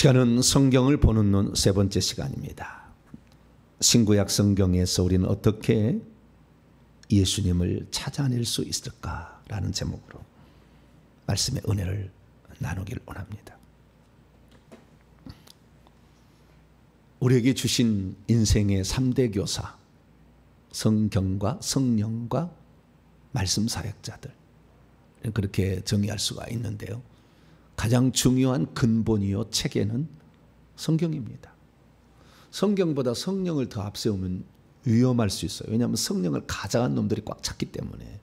시간은 성경을 보는 눈 세 번째 시간입니다. 신구약 성경에서 우리는 어떻게 예수님을 찾아낼 수 있을까라는 제목으로 말씀의 은혜를 나누길 원합니다. 우리에게 주신 인생의 3대 교사, 성경과 성령과 말씀 사역자들, 그렇게 정의할 수가 있는데요. 가장 중요한 근본이요 체계는 성경입니다. 성경보다 성령을 더 앞세우면 위험할 수 있어요. 왜냐하면 성령을 가장한 놈들이 꽉 찼기 때문에.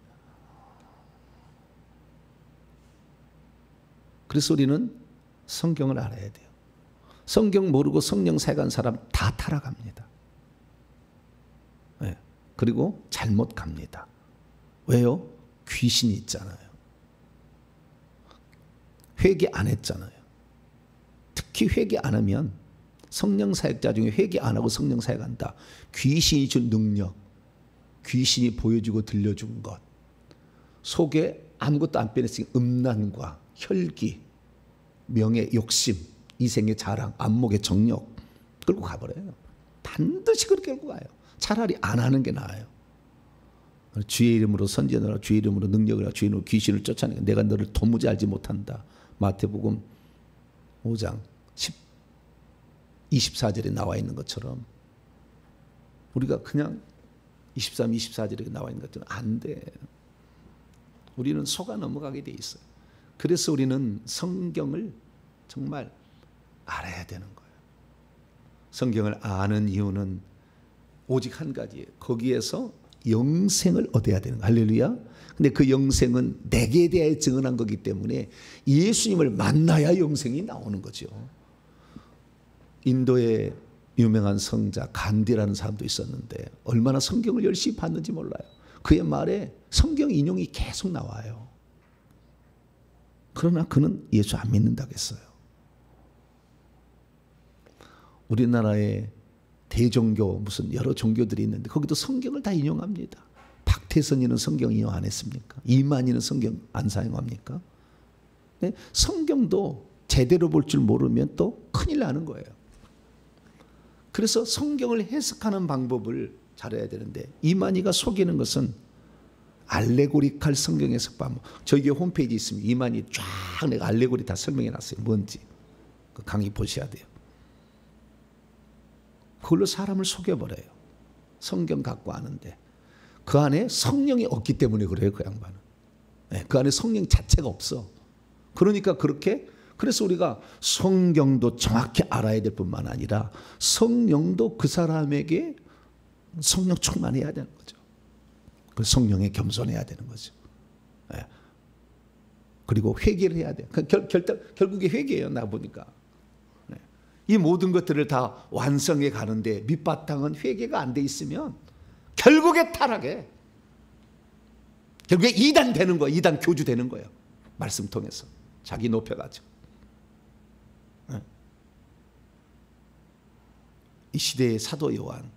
그래서 우리는 성경을 알아야 돼요. 성경 모르고 성령 사역한 사람 다 타락합니다. 네. 그리고 잘못 갑니다. 왜요? 귀신이 있잖아요. 회개 안 했잖아요. 특히 회개 안 하면, 성령 사역자 중에 회개 안 하고 성령 사역한다, 귀신이 준 능력, 귀신이 보여주고 들려준 것, 속에 아무것도 안 빼냈으니 음란과 혈기, 명예, 욕심, 이생의 자랑, 안목의 정욕 끌고 가버려요. 반드시 그렇게 끌고 가요. 차라리 안 하는 게 나아요. 주의 이름으로 선지하노라, 주의 이름으로 능력을 하라, 주의 이름으로 귀신을 쫓아내라. 내가 너를 도무지 알지 못한다. 마태복음 5장 24절에 나와 있는 것처럼 우리가 그냥 23, 24절에 나와 있는 것처럼 안 돼. 우리는 속아 넘어가게 돼 있어요. 그래서 우리는 성경을 정말 알아야 되는 거예요. 성경을 아는 이유는 오직 한 가지예요. 거기에서 영생을 얻어야 되는 거예요. 할렐루야. 근데 그 영생은 내게 대해 증언한 거기 때문에 예수님을 만나야 영생이 나오는 거죠. 인도의 유명한 성자 간디라는 사람도 있었는데 얼마나 성경을 열심히 봤는지 몰라요. 그의 말에 성경 인용이 계속 나와요. 그러나 그는 예수 안 믿는다고 했어요. 우리나라에 대종교 무슨 여러 종교들이 있는데 거기도 성경을 다 인용합니다. 박태선이는 성경 인용 안 했습니까? 이만희는 성경 안 사용합니까? 네? 성경도 제대로 볼 줄 모르면 또 큰일 나는 거예요. 그래서 성경을 해석하는 방법을 잘해야 되는데 이만희가 속이는 것은 알레고리칼 성경 해석 방법. 저기 홈페이지 있습니다. 이만희 쫙 내가 알레고리 다 설명해 놨어요. 뭔지. 그 강의 보셔야 돼요. 그걸로 사람을 속여버려요. 성경 갖고 아는데. 그 안에 성령이 없기 때문에 그래요. 그 양반은. 네, 그 안에 성령 자체가 없어. 그러니까 그렇게, 그래서 우리가 성경도 정확히 알아야 될 뿐만 아니라 성령도 그 사람에게 성령 충만해야 되는 거죠. 그 성령에 겸손해야 되는 거죠. 네. 그리고 회개를 해야 돼요. 결국에 회개예요. 나 보니까. 네. 이 모든 것들을 다 완성해 가는데 밑바탕은 회개가 안 돼 있으면 결국에 타락해. 결국에 2단 되는 거예요. 2단 교주 되는 거예요. 말씀 통해서. 자기 높여가지고. 이 시대의 사도 요한,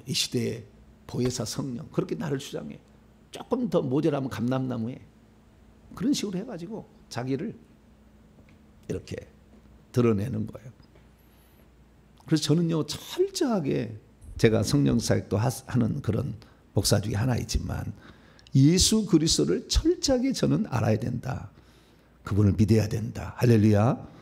이 시대의 보혜사 성령, 그렇게 나를 주장해. 조금 더 모자라면 감람나무에. 그런 식으로 해가지고 자기를 이렇게 드러내는 거예요. 그래서 저는요, 철저하게 제가 성령 사역도 하는 그런 목사 중에 하나이지만 예수 그리스도를 철저하게 저는 알아야 된다. 그분을 믿어야 된다. 할렐루야.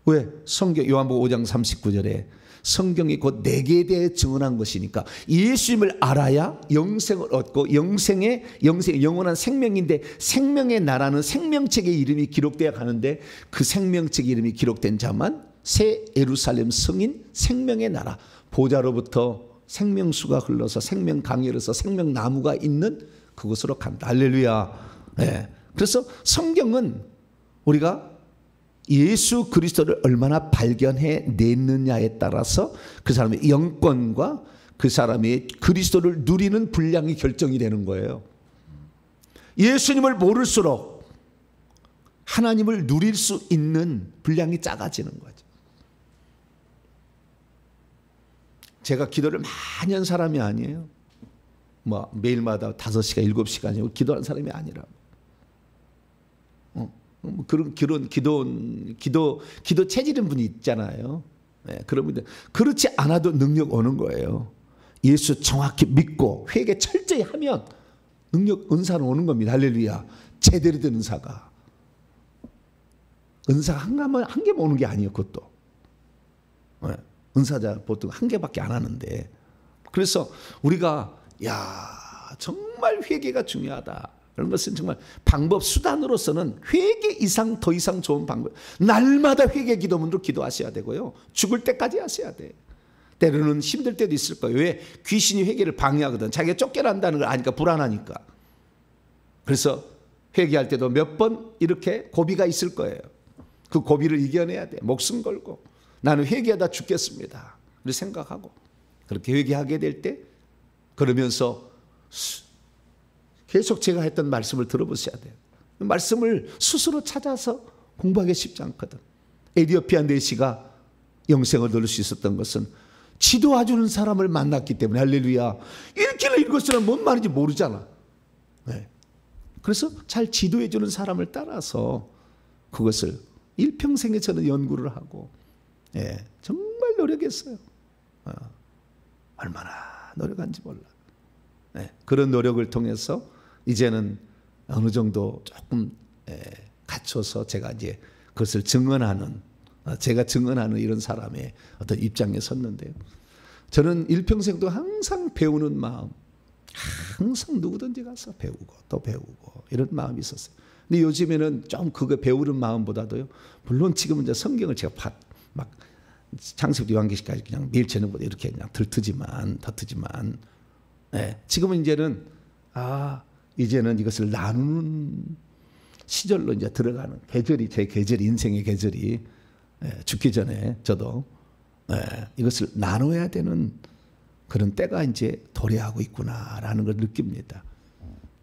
왜? 성경 요한복음 5장 39절에 성경이 곧 내게 대해 증언한 것이니까 예수님을 알아야 영생을 얻고 영생의 영원한 생명인데 생명의 나라는 생명책의 이름이 기록되어 가는데 그 생명책의 이름이 기록된 자만 새 예루살렘 성인 생명의 나라 보좌로부터 생명수가 흘러서 생명강이 흘러서 생명나무가 있는 그곳으로 간다. 할렐루야. 네. 그래서 성경은 우리가 예수 그리스도를 얼마나 발견해 냈느냐에 따라서 그 사람의 영권과 그 사람의 그리스도를 누리는 분량이 결정이 되는 거예요. 예수님을 모를수록 하나님을 누릴 수 있는 분량이 작아지는 거죠. 제가 기도를 많이 한 사람이 아니에요. 뭐 매일마다 5시간, 7시간 기도하는 사람이 아니라 그런 기도 체질인 분이 있잖아요. 그런 분들 그렇지 않아도 능력 오는 거예요. 예수 정확히 믿고 회개 철저히 하면 능력 은사는 오는 겁니다. 할렐루야. 제대로 된 은사가 한 개만 오는 게 아니에요. 그것도 은사자 보통 한 개밖에 안 하는데 그래서 우리가 정말 회개가 중요하다. 그런 것은 정말 방법 수단으로서는 회개 이상 더 이상 좋은 방법. 날마다 회개 기도문으로 기도하셔야 되고요. 죽을 때까지 하셔야 돼. 때로는 힘들 때도 있을 거예요. 왜? 귀신이 회개를 방해하거든. 자기가 쫓겨난다는 걸 아니까 불안하니까. 그래서 회개할 때도 몇 번 이렇게 고비가 있을 거예요. 그 고비를 이겨내야 돼. 목숨 걸고 나는 회개하다 죽겠습니다. 그렇게 생각하고 그렇게 회개하게 될 때 그러면서 계속 제가 했던 말씀을 들어보셔야 돼요. 말씀을 스스로 찾아서 공부하기 쉽지 않거든. 에디오피아 내시가 영생을 얻을 수 있었던 것은 지도해주는 사람을 만났기 때문에 할렐루야. 읽기는 읽었으나 뭔 말인지 모르잖아. 그래서 잘 지도해주는 사람을 따라서 그것을 일평생에 저는 연구를 하고 정말 노력했어요. 얼마나 노력한지 몰라. 그런 노력을 통해서 이제는 어느 정도 조금 갖춰서 제가 이제 그것을 제가 증언하는 이런 사람의 어떤 입장에 섰는데요. 저는 일평생도 항상 배우는 마음, 항상 누구든지 가서 배우고 또 배우고 이런 마음이 있었어요. 근데 요즘에는 좀 그거 배우는 마음보다도요. 물론 지금은 이제 성경을 제가 막 창세부터 요한계시까지 그냥 매일 저녁보다 이렇게 그냥 덧트지만 지금은 이제는 이것을 나누는 시절로 이제 들어가는 제 계절이 인생의 계절이 죽기 전에 저도 이것을 나눠야 되는 그런 때가 이제 도래하고 있구나라는 걸 느낍니다.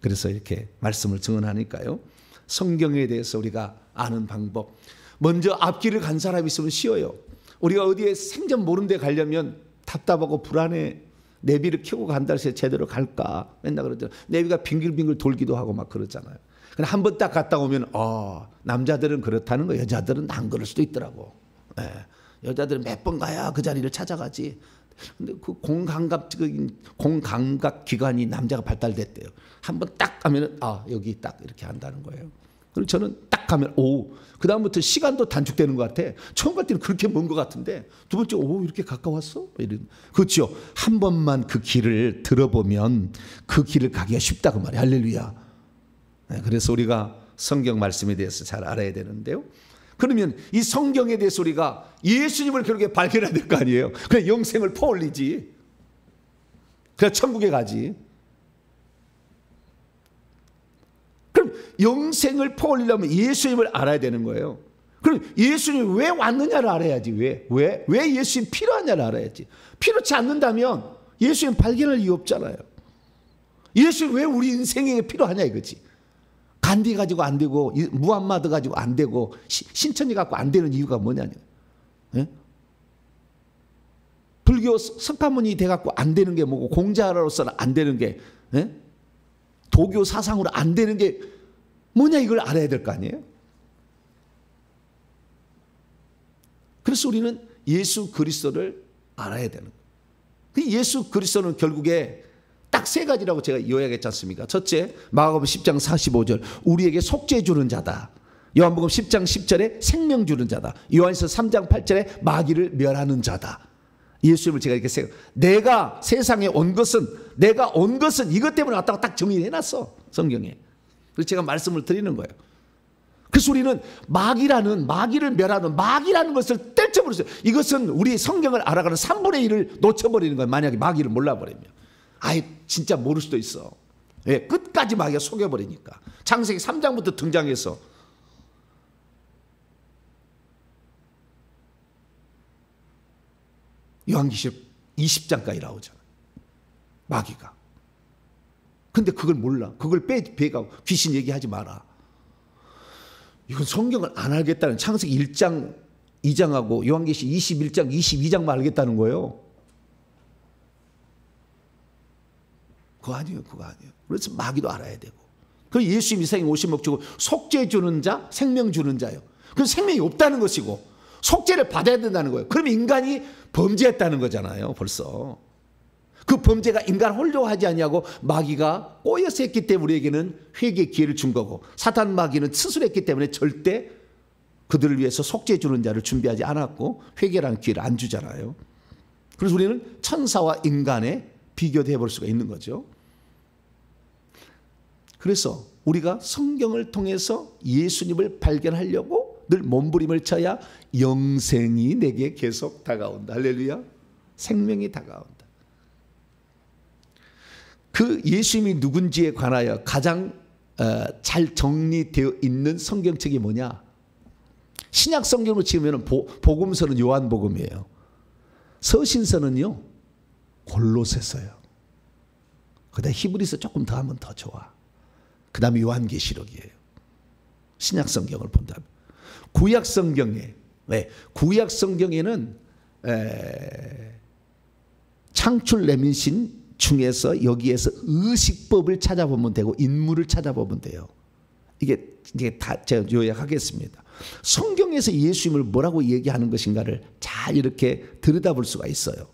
그래서 이렇게 말씀을 증언하니까요. 성경에 대해서 우리가 아는 방법. 먼저 앞길을 간 사람이 있으면 쉬워요. 우리가 어디에 생전 모르는 데 가려면 답답하고 불안해. 내비를 켜고 간다 해서 제대로 갈까? 맨날 그러잖아요. 내비가 빙글빙글 돌기도 하고 막 그러잖아요. 근데 한 번 딱 갔다 오면 남자들은 그렇다는 거, 여자들은 안 그럴 수도 있더라고. 여자들은 몇 번 가야 그 자리를 찾아가지. 근데 그 공감각 기관이 남자가 발달됐대요. 한 번 딱 가면은 여기 딱 이렇게 한다는 거예요. 그리고 저는 딱 가면 그 다음부터 시간도 단축되는 것 같아. 처음 갈 때는 그렇게 먼 것 같은데 두 번째 이렇게 가까웠어? 그렇죠. 한 번만 그 길을 들어보면 그 길을 가기가 쉽다 그 말이야. 할렐루야. 그래서 우리가 성경 말씀에 대해서 잘 알아야 되는데요. 그러면 이 성경에 대해서 우리가 예수님을 결국에 발견해야 될 거 아니에요. 그래 영생을 퍼올리지. 그래 천국에 가지. 그럼 영생을 퍼올리려면 예수님을 알아야 되는 거예요. 그럼 예수님이 왜 왔느냐를 알아야지. 왜 예수님 필요하냐를 알아야지. 필요치 않는다면 예수님 발견할 이유 없잖아요. 예수님 왜 우리 인생에 필요하냐 이거지. 간디 가지고 안 되고 무함마드 가지고 안 되고 신천지 갖고 안 되는 이유가 뭐냐냐. 불교 석가모니 돼 갖고 안 되는 게 뭐고 공자로서는 안 되는 게 도교 사상으로 안 되는 게 뭐냐 이걸 알아야 될 거 아니에요. 그래서 우리는 예수 그리스도를 알아야 되는 거예요. 예수 그리스도는 결국에 딱 세 가지라고 제가 요약했지 않습니까? 첫째, 마가복음 10장 45절 우리에게 속죄 주는 자다. 요한복음 10장 10절에 생명 주는 자다. 요한서 3장 8절에 마귀를 멸하는 자다. 예수님을 제가 이렇게 내가 세상에 온 것은 이것 때문에 왔다고 딱 정의해놨어 성경에. 그래서 제가 말씀을 드리는 거예요. 그래서 우리는 마귀를 멸하는 마귀라는 것을 떼쳐버렸어요. 이것은 우리 성경을 알아가는 3분의 1을 놓쳐버리는 거예요. 만약에 마귀를 몰라버리면. 진짜 모를 수도 있어. 왜? 끝까지 마귀가 속여버리니까. 창세기 3장부터 등장해서 요한계시록 20장까지 나오잖아. 마귀가. 근데 그걸 몰라. 그걸 빼가고 귀신 얘기하지 마라. 이건 성경을 안 알겠다는 창세기 1장 2장하고 요한계시록 21장 22장만 알겠다는 거예요. 그거 아니에요. 그래서 마귀도 알아야 되고 그 예수님이 세상에 오신 목적은 속죄 주는 자, 생명 주는 자예요. 그 생명이 없다는 것이고 속죄를 받아야 된다는 거예요. 그러면 인간이 범죄했다는 거잖아요. 벌써. 그 범죄가 인간을 홀려하지 않냐고 마귀가 꼬여서 했기 때문에 우리에게는 회개의 기회를 준 거고, 사탄 마귀는 스스로 했기 때문에 절대 그들을 위해서 속죄해 주는 자를 준비하지 않았고 회개라는 기회를 안 주잖아요. 그래서 우리는 천사와 인간의 비교도 해볼 수가 있는 거죠. 그래서 우리가 성경을 통해서 예수님을 발견하려고 늘 몸부림을 쳐야 영생이 내게 계속 다가온다. 할렐루야. 생명이 다가온다. 그 예수님이 누군지에 관하여 가장 잘 정리되어 있는 성경책이 뭐냐? 신약 성경으로 치면 복음서는 요한복음이에요. 서신서는요 골로새서예요. 그다음 히브리서 조금 더 하면 더 좋아. 그 다음에 요한계시록이에요. 신약 성경을 본다면. 구약 성경에, 왜? 구약 성경에는 창출 레민신 중에서 여기에서 의식법을 찾아보면 되고 인물을 찾아보면 돼요. 이게 다 제가 요약하겠습니다. 성경에서 예수님을 뭐라고 얘기하는 것인가를 잘 이렇게 들여다볼 수가 있어요.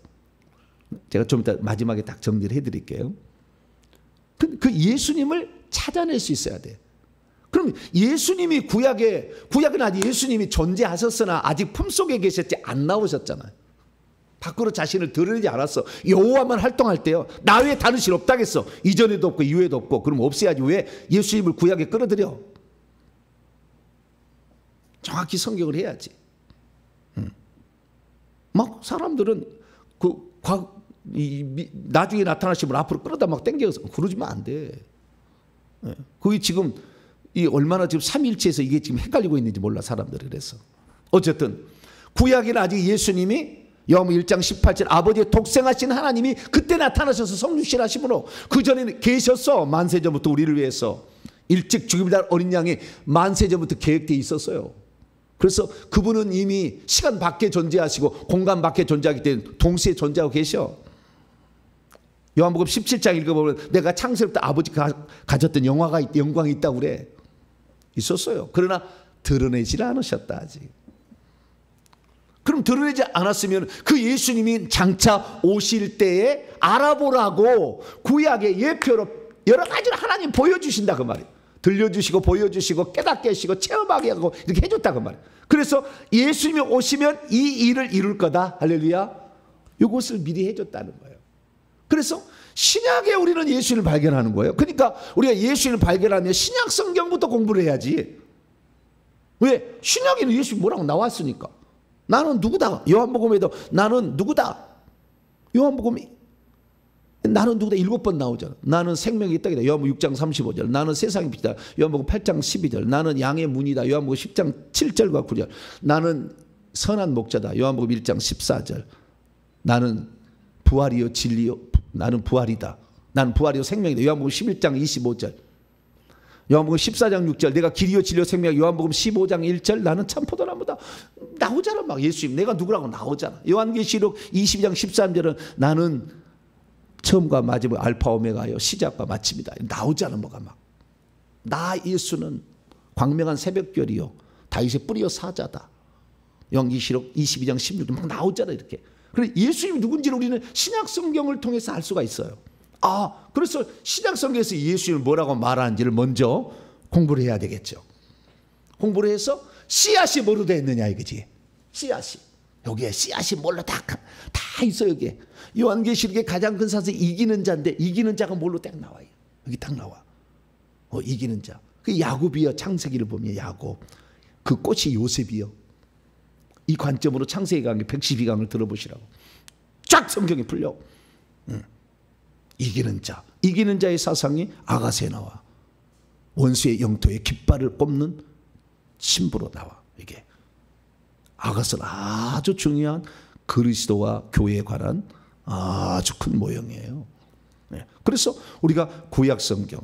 제가 좀 이따 마지막에 딱 정리를 해드릴게요. 그 예수님을 찾아낼 수 있어야 돼. 그럼 예수님이 구약은 아직 예수님이 존재하셨으나 아직 품속에 계셨지 안 나오셨잖아요. 밖으로 자신을 드러내지 않았어. 여호와만 활동할 때요, 나 외에 다른 신 없다겠어. 이전에도 없고 이후에도 없고. 그럼 없애야지. 왜 예수님을 구약에 끌어들여? 정확히 성경을 해야지. 막 사람들은 나중에 나타나시면 앞으로 끌어다 막 당겨서 그러지면 안 돼. 거기 지금 얼마나 지금 삼일체에서 이게 지금 헷갈리고 있는지 몰라 사람들이. 그래서 어쨌든 구약에는 아직 예수님이 요한복음 1장 18절 아버지의 독생하신 하나님이 그때 나타나셔서 성육신하심으로 그전에는 계셨어. 만세전부터 우리를 위해서 일찍 죽임을 당한 어린 양이 만세전부터 계획되어 있었어요. 그래서 그분은 이미 시간 밖에 존재하시고 공간 밖에 존재하기 때문에 동시에 존재하고 계셔. 요한복음 17장 읽어보면 내가 창세부터 아버지가 가졌던 영광이 있다고 그래. 있었어요. 그러나 드러내지 않으셨다 아직. 그럼 드러내지 않았으면 그 예수님이 장차 오실 때에 알아보라고 구약의 예표로 여러 가지를 하나님 보여주신다 그 말이에요. 들려주시고 보여주시고 깨닫게 하시고 체험하게 하고 이렇게 해줬다 그 말이에요. 그래서 예수님이 오시면 이 일을 이룰 거다. 할렐루야. 이것을 미리 해줬다는 거예요. 그래서 신약에 우리는 예수님을 발견하는 거예요. 그러니까 우리가 예수님을 발견하면 신약 성경부터 공부를 해야지. 왜? 신약에는 예수님 뭐라고 나왔으니까. 나는 누구다. 요한복음에도 나는 누구다. 요한복음이 나는 누구다 7번 나오잖아. 나는 생명이 있다. 요한복음 6장 35절. 나는 세상의 빛이다. 요한복음 8장 12절. 나는 양의 문이다. 요한복음 10장 7절과 9절. 나는 선한 목자다. 요한복음 1장 14절. 나는 부활이요 진리요. 나는 부활이다. 나는 부활이요 생명이다. 요한복음 11장 25절. 요한복음 14장 6절. 내가 길이요 진리요 생명. 요한복음 15장 1절. 나는 참 포도나무다. 나오잖아 막 예수님. 내가 누구라고 나오잖아. 요한계시록 22장 13절은 나는 처음과 마지막 알파 오메가요 시작과 마침이다. 나오잖아 뭐가 막. 나 예수는 광명한 새벽별이요 다윗의 뿌리요 사자다. 요한계시록 22장 16절 막 나오잖아 이렇게. 그래 예수님이 누군지를 우리는 신약 성경을 통해서 알 수가 있어요. 그래서 신약 성경에서 예수님을 뭐라고 말하는지를 먼저 공부를 해야 되겠죠. 공부를 해서 씨앗이 뭐로 되어 있느냐 이거지. 씨앗이. 여기에 씨앗이 뭘로 다 있어 여기에. 요한계시록의 가장 큰 사슬이 이기는 자인데 이기는 자가 뭘로 딱 나와요. 여기 딱 나와. 이기는 자. 그 야곱이요. 창세기를 보면 야곱. 그 꽃이 요셉이요. 이 관점으로 창세기 강의 112강을 들어보시라고. 쫙 성경이 풀려. 이기는 자. 이기는 자의 사상이 아가서에 나와. 원수의 영토에 깃발을 꼽는 신부로 나와. 이게. 아가서는 아주 중요한 그리스도와 교회에 관한 아주 큰 모형이에요. 그래서 우리가 구약 성경,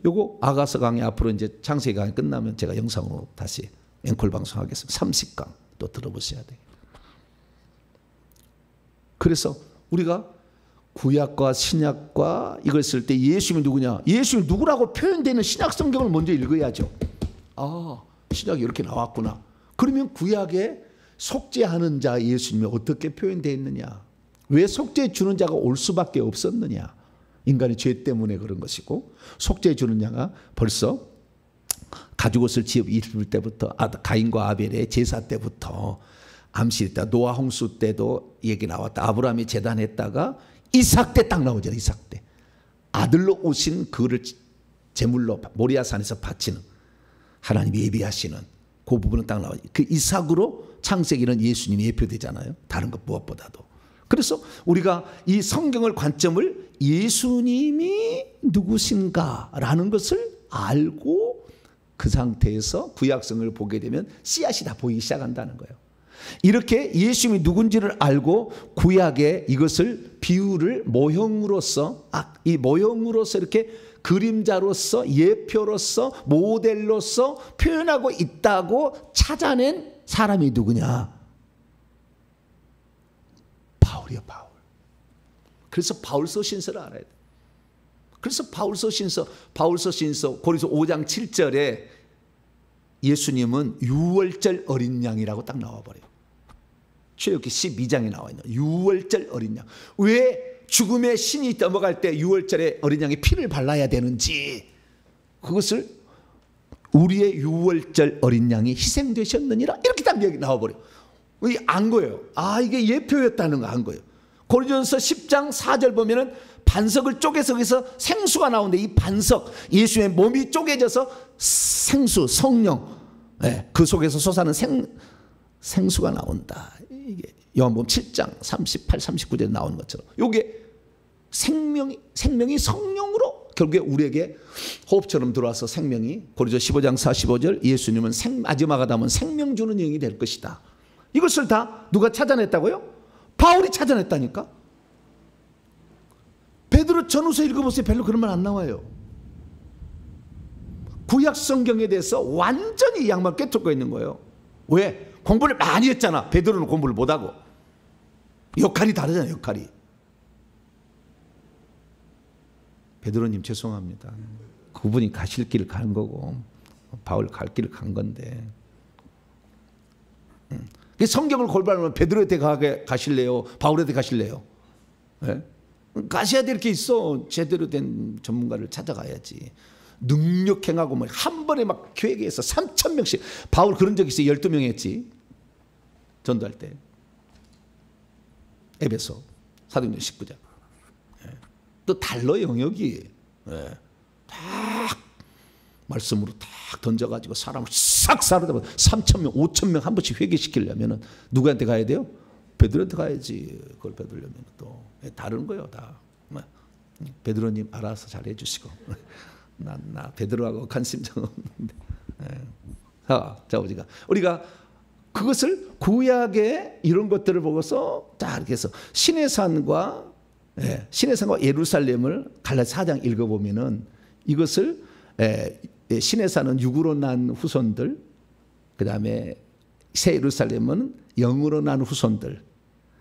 요거 아가서 강의 앞으로 이제 창세기 강의 끝나면 제가 영상으로 다시 앵콜 방송하겠습니다. 30강 또 들어보셔야 돼요. 그래서 우리가 구약과 신약과 이걸 쓸 때 예수님이 누구냐? 예수님이 누구라고 표현되는 신약 성경을 먼저 읽어야죠. 아, 신약이 이렇게 나왔구나. 그러면 구약에 속죄하는 자 예수님이 어떻게 표현되어 있느냐? 왜 속죄해 주는 자가 올 수밖에 없었느냐? 인간의 죄 때문에 그런 것이고, 속죄해 주는 자가 벌써 가죽옷을 입을 때부터, 가인과 아벨의 제사 때부터, 암실 때, 노아 홍수 때도 얘기 나왔다. 아브라함이 제단했다가 이삭 때 딱 나오잖아요. 이삭 때 아들로 오신 그를 제물로 모리아산에서 바치는, 하나님이 예비하시는 그 부분은 딱 나와요. 그 이삭으로 창세기는 예수님이 예표되잖아요. 다른 것 무엇보다도. 그래서 우리가 이 성경을 관점을 예수님이 누구신가라는 것을 알고 그 상태에서 구약성을 보게 되면 씨앗이 다 보이기 시작한다는 거예요. 이렇게 예수님이 누군지를 알고 구약에 이것을 비유를 모형으로서, 이 모형으로서 이렇게 그림자로서 예표로서 모델로서 표현하고 있다고 찾아낸 사람이 누구냐? 바울이요, 바울. 그래서 바울서 신서를 알아야 돼. 그래서 바울서 신서 고린도서 5장 7절에 예수님은 유월절 어린 양이라고 딱 나와버려요. 출애굽기 12장에 나와 있는 유월절 어린 양. 왜 죽음의 신이 넘어갈 때 유월절에 어린 양의 피를 발라야 되는지, 그것을 우리의 유월절 어린 양이 희생되셨느니라 이렇게 딱 나와버려요. 안 거예요. 이게 예표였다는 거 안 거예요. 고린도전서 10장 4절 보면은 반석을 쪼개서 거기서 생수가 나오는데, 이 반석, 예수의 몸이 쪼개져서 생수, 성령, 그 속에서 솟아는 생수가 나온다. 이게 요한복음 7장 38, 39절에 나오는 것처럼 이게 생명이 성령으로 결국에 우리에게 호흡처럼 들어와서 생명이, 고린도서 15장 45절 예수님은 마지막 아담은 생명 주는 영이 될 것이다. 이것을 다 누가 찾아냈다고요? 바울이 찾아냈다니까. 베드로 전후서 읽어보세요. 별로 그런 말 안 나와요. 구약 성경에 대해서 완전히 양말 꿰뚫고 있는 거예요. 왜? 공부를 많이 했잖아. 베드로는 공부를 못하고. 역할이 다르잖아요. 역할이. 베드로님 죄송합니다. 그분이 가실 길을 간 거고 바울 갈 길을 간 건데, 성경을 골반하면 베드로한테 가실래요? 바울한테 가실래요? 네? 가셔야 될 게 있어. 제대로 된 전문가를 찾아가야지. 능력 행하고 뭐 한 번에 막 교회에서 3,000명씩. 바울 그런 적 있어요. 12명 했지. 전도할 때. 에베소 사도행전 19장. 또 달러 영역이 딱 말씀으로 딱 던져가지고 사람을 싹 사로잡아 3,000명, 5,000명 한 번씩 회개시키려면 누구한테 가야 돼요? 베드로한테 가야지. 그걸 베드로면 또 다른 거예요, 다. 베드로님 알아서 잘 해주시고. 나 베드로하고 관심정 없는데. 자, 우리가 그것을 구약의 이런 것들을 보고서 딱 이렇게 해서 신의 산과 예루살렘을 갈라디아 4장 읽어보면은 이것을 신의 산은 육으로 난 후손들, 그 다음에 새 예루살렘은 영으로 난 후손들,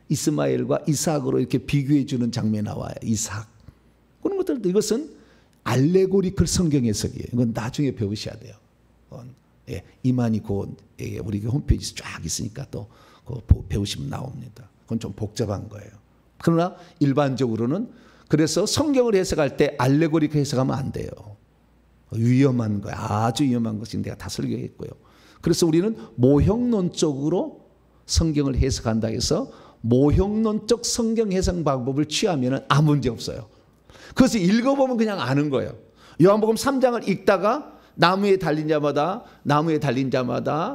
이스마엘과 이삭으로 이렇게 비교해 주는 장면이 나와요. 이삭. 그런 것들도 이것은 알레고리컬 성경 해석이에요. 이건 나중에 배우셔야 돼요. 이만희 우리 홈페이지에 쫙 있으니까 또 배우시면 나옵니다. 그건 좀 복잡한 거예요. 그러나 일반적으로는 그래서 성경을 해석할 때 알레고리컬 해석하면 안 돼요. 위험한 거예요. 아주 위험한 것이 내가 다 설교했고요. 그래서 우리는 모형론적으로 성경을 해석한다 해서 모형론적 성경 해석 방법을 취하면 아무 문제 없어요. 그것을 읽어보면 그냥 아는 거예요. 요한복음 3장을 읽다가 나무에 달린 자마다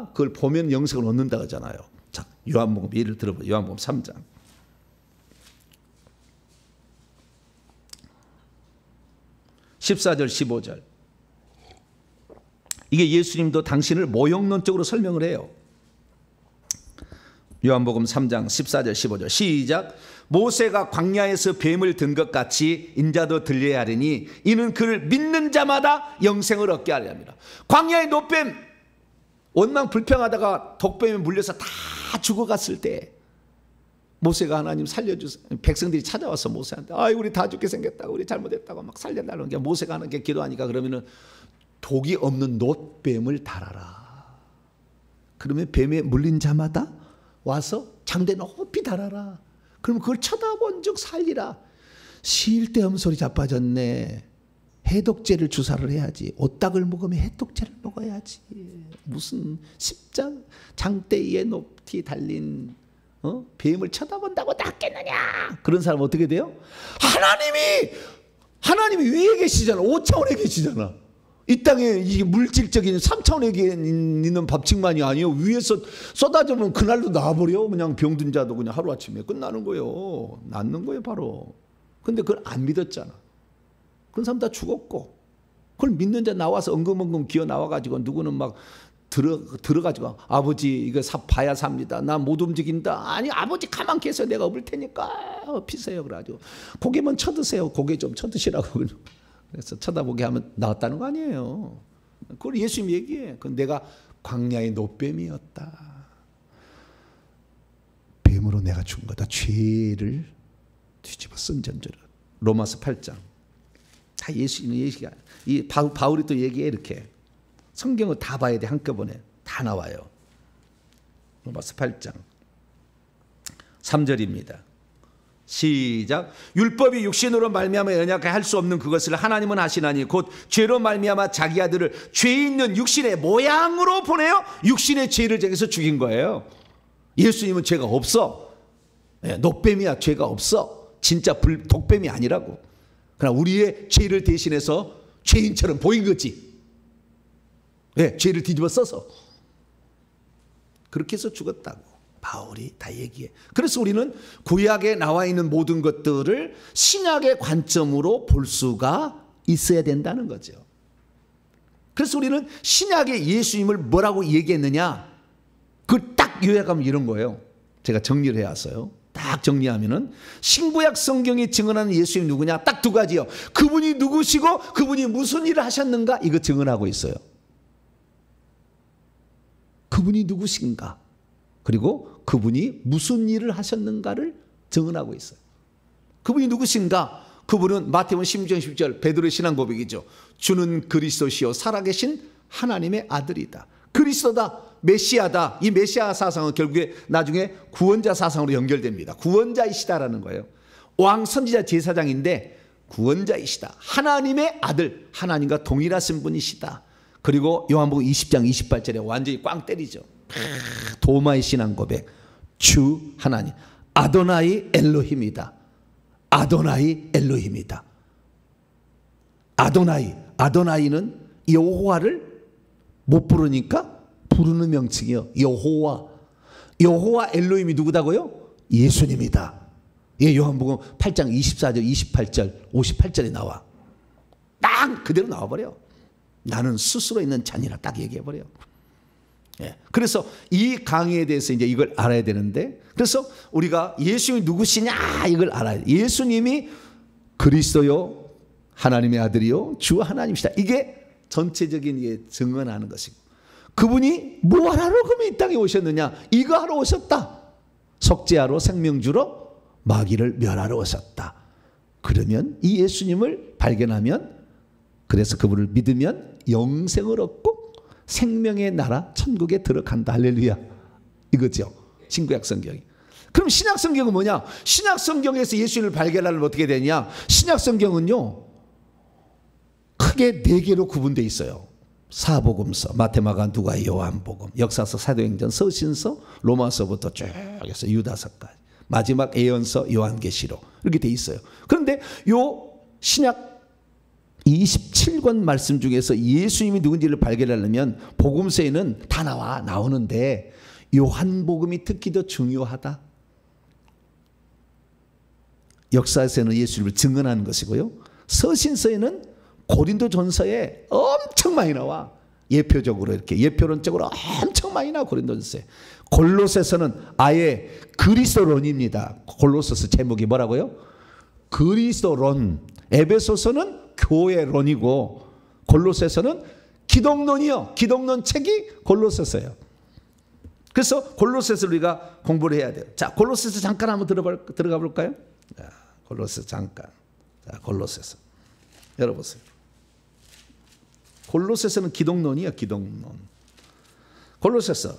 그걸 보면 영생을 얻는다 하잖아요. 자, 요한복음 예를 들어보세요. 요한복음 3장. (14절) (15절) 이게 예수님도 당신을 모형론적으로 설명을 해요. 요한복음 3장 14절 15절 시작. 모세가 광야에서 뱀을 든 것 같이 인자도 들려야 하리니 이는 그를 믿는 자마다 영생을 얻게 하려 합니다. 광야의 노뱀, 원망 불평하다가 독뱀에 물려서 다 죽어갔을 때 모세가 하나님 살려주세요. 백성들이 찾아와서 모세한테 아이 우리 다 죽게 생겼다고 우리 잘못했다고 막 살려달라는 게 모세가 하는 게 기도하니까 그러면은 독이 없는 놋뱀을 달아라. 그러면 뱀에 물린 자마다 와서 장대 높이 달아라. 그러면 그걸 쳐다본 적 살리라. 쉴데없는 소리 자빠졌네. 해독제를 주사를 해야지. 오딱을 먹으면 해독제를 먹어야지. 무슨 십장 장대 위에 높이 달린 뱀을 쳐다본다고 낫겠느냐. 그런 사람 어떻게 돼요? 하나님이 위에 계시잖아. 5차원에 계시잖아. 이 땅에 이 물질적인 3차원에 있는 법칙만이 아니에요. 위에서 쏟아지면 그날도 나와버려. 그냥 병든 자도 그냥 하루아침에 끝나는 거예요. 낫는 거예요 바로. 근데 그걸 안 믿었잖아. 그런 사람 다 죽었고 그걸 믿는 자 나와서 엉금엉금 기어 나와가지고 누구는 막 들어가지고 아버지 이거 봐야 삽니다. 나 못 움직인다. 아니 아버지 가만 계세요. 내가 업을 테니까 피세요. 그래가지고 고개만 쳐드세요. 고개 좀 쳐드시라고. 그래서 쳐다보게 하면 나왔다는 거 아니에요. 그걸 예수님 얘기해. 그건 내가 광야의 노뱀이었다. 뱀으로 내가 준 거다. 죄를 뒤집어 쓴 전제로. 로마서 8장. 다 예수님 얘기가. 이 바울이 또 얘기해 이렇게. 성경을 다 봐야 돼. 한꺼번에 다 나와요. 로마서 8장 3절입니다. 시작. 율법이 육신으로 말미암아 연약하게 할 수 없는 그것을 하나님은 하시나니 곧 죄로 말미암아 자기 아들을 죄 있는 육신의 모양으로 보내어 육신의 죄를 정해서 죽인 거예요. 예수님은 죄가 없어. 노뱀이야. 죄가 없어. 진짜 독뱀이 아니라고. 그러나 우리의 죄를 대신해서 죄인처럼 보인 거지. 죄를 뒤집어 써서 그렇게 해서 죽었다고 바울이 다 얘기해. 그래서 우리는 구약에 나와 있는 모든 것들을 신약의 관점으로 볼 수가 있어야 된다는 거죠. 그래서 우리는 신약의 예수님을 뭐라고 얘기했느냐, 그걸 딱 요약하면 이런 거예요. 제가 정리를 해왔어요. 딱 정리하면은 신구약 성경이 증언하는 예수님 누구냐, 딱 두 가지요. 그분이 누구시고 그분이 무슨 일을 하셨는가, 이거 증언하고 있어요. 그분이 누구신가, 그리고 그분이 무슨 일을 하셨는가를 증언하고 있어요. 그분이 누구신가? 그분은 마태복음 16장 10절 베드로의 신앙 고백이죠. 주는 그리스도시요 살아계신 하나님의 아들이다. 그리스도다, 메시아다. 이 메시아 사상은 결국에 나중에 구원자 사상으로 연결됩니다. 구원자이시다라는 거예요. 왕, 선지자, 제사장인데 구원자이시다. 하나님의 아들, 하나님과 동일하신 분이시다. 그리고 요한복음 20장 28절에 완전히 꽝 때리죠. 도마의 신앙 고백. 주 하나님, 아도나이 엘로힘이다. 아도나이 엘로힘이다. 아도나이는 여호와를 못 부르니까 부르는 명칭이요. 여호와 엘로힘이 누구다고요? 예수님이다. 예, 요한복음 8장 24절, 28절, 58절에 나와. 딱 그대로 나와버려. 나는 스스로 있는 자니라 딱 얘기해버려. 예. 그래서 이 강의에 대해서 이제 이걸 알아야 되는데, 그래서 우리가 예수님이 누구시냐 이걸 알아야 돼. 예수님이 그리스도요 하나님의 아들이요 주 하나님이시다. 이게 전체적인 증언하는 것이고, 그분이 뭐 하러 그러면 이 땅에 오셨느냐, 이거 하러 오셨다. 속죄하러, 생명주로 마귀를 멸하러 오셨다. 그러면 이 예수님을 발견하면, 그래서 그분을 믿으면 영생을 얻고 생명의 나라 천국에 들어간다. 할렐루야. 이거죠, 신구약 성경이. 그럼 신약 성경은 뭐냐? 신약 성경에서 예수님을 발견하려면 어떻게 되냐? 신약 성경은요 크게 4개로 구분되어 있어요. 사복음서, 마태마가, 누가, 요한복음, 역사서, 사도행전, 서신서, 로마서부터 쭉 해서 유다서까지, 마지막 예언서, 요한계시록, 이렇게 돼 있어요. 그런데 요 신약 27권 말씀 중에서 예수님이 누군지를 발견하려면 복음서에는 다 나오는데 요한복음이 특히 더 중요하다. 역사에서는 예수님을 증언하는 것이고요, 서신서에는 고린도전서에 엄청 많이 나와. 예표적으로 이렇게 예표론적으로 엄청 많이 나와. 고린도전서에. 골로새서는 아예 그리스도론입니다. 골로새서 제목이 뭐라고요? 그리스도론. 에베소서는 교회론이고, 골로새서는 기독론이요. 기독론 책이 골로새서예요. 그래서 골로새서 우리가 공부를 해야 돼요. 자, 골로새서 잠깐 한번 들어가 볼까요? 자, 골로새서 잠깐. 자, 골로새서 열어보세요. 골로새서는 기독론이에요. 기독론. 골로새서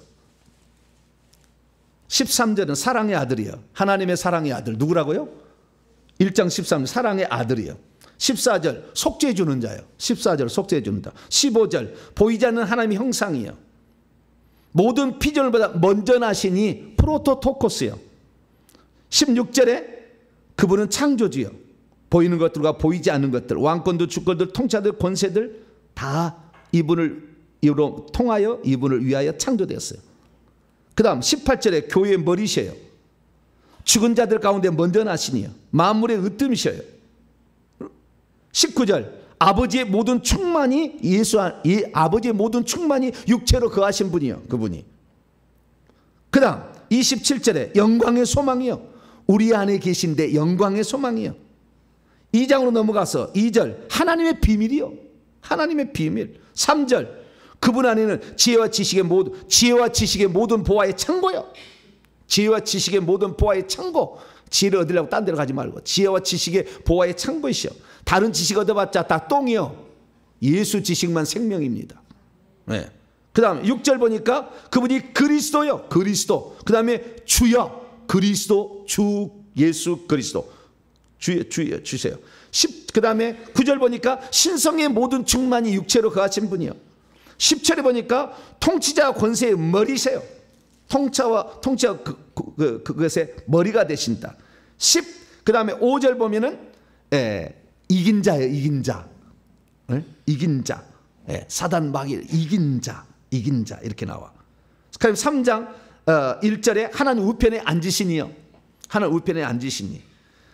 13절은 사랑의 아들이요. 하나님의 사랑의 아들. 누구라고요? 1장 13절 사랑의 아들이요. 14절 속죄해 주는 자요. 14절 속죄해 주는 자. 15절 보이지 않는 하나님의 형상이요. 모든 피조물보다 먼저 나시니 프로토토코스요. 16절에 그분은 창조주요. 보이는 것들과 보이지 않는 것들, 왕권들, 주권들, 통치자들, 권세들 다 이분을 통하여 이분을 위하여 창조되었어요. 그 다음 18절에 교회의 머리셔요. 죽은 자들 가운데 먼저 나시니요. 만물의 으뜸이셔요. 19절 아버지의 모든 충만이 아버지의 모든 충만이 육체로 거하신 분이요. 그분이. 그 다음 27절에 영광의 소망이요. 우리 안에 계신데 영광의 소망이요. 2장으로 넘어가서 2절 하나님의 비밀이요. 하나님의 비밀. 3절 그분 안에는 지혜와 지식의 모든 보화의 창고요. 지혜와 지식의 모든 보화의 창고. 지혜를 얻으려고 딴 데로 가지 말고 지혜와 지식의 보화의 창고이시여. 다른 지식 얻어봤자 다 똥이요. 예수 지식만 생명입니다. 네. 그 다음에 6절 보니까 그분이 그리스도요. 그리스도. 그 다음에 주여. 그리스도 주 예수 그리스도. 주세요. 그 다음에 9절 보니까 신성의 모든 충만이 육체로 거하신 분이요. 10절에 보니까 통치자와 권세의 머리세요. 통치와 그것의 머리가 되신다. 그 다음에 5절 보면은 이긴 자예요. 이긴 자. 이긴 자. 사단 마귀를 이긴 자. 이긴 자 이렇게 나와. 그럼 3장 1절에 하나님 우편에 앉으시니요. 하나님 우편에 앉으시니.